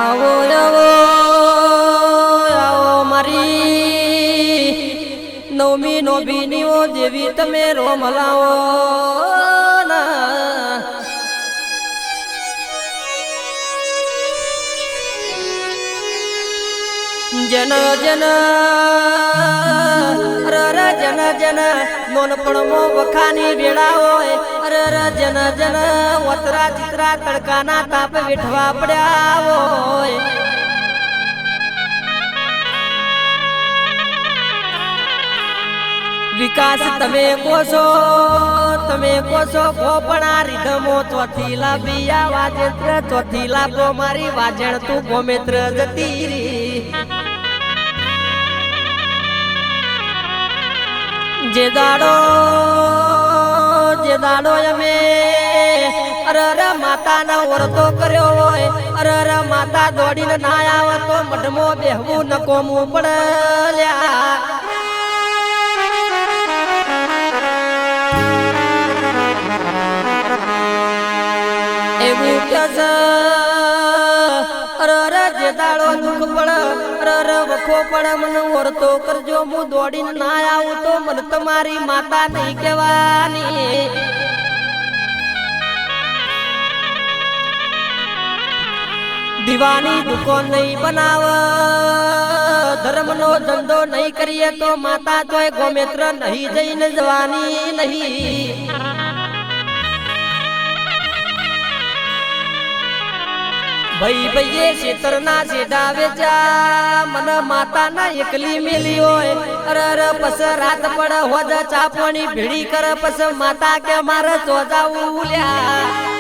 આવો આવો આવો મારી નવમી નો બીનીઓ દેવી તમે રોમ હલાવો ના જન જન અરર જન જન નોનપણમો વખાની વેળા હોય અરર જન જન વતરા ચિત્રા તડકાના તાપ વેઠવા પડ્યા હોય વિકાસ તમે કોશો ગોપણા રીધમો ચોથી લાભી આ વાજેત્ર ચોથી લાભો મારી વાજણ તું ગોમેત્ર જતી રી જે દાડો અમે અરર માતાનો વર્તો કર્યો હોય અરર માતા દોડીને ના આવે તો મઢમો બેહવું નકોમું પડલ્યા એવું કસ અરર જે દાડો દુઃખ પડ અરર વખો પડ મને વર્તો કરજો હું દોડીને ના આવું તો મને તમારી માતા નહીં કહેવાની દીવાની દુકાન નહીં બનાવ ધર્મનો ધંધો નહીં કરીએ તો માતા તોય ગોમેત્ર નહીં જઈને જવાની નહીં ભાઈ ભાઈએ શેતરના શેડા વેચા મન માતા ના એકલી મેલી હોય અરર પસ રાત પડ હોજ ચાપણી ભીડી કર પસ માતા કે મારે ચોજાવું લ્યા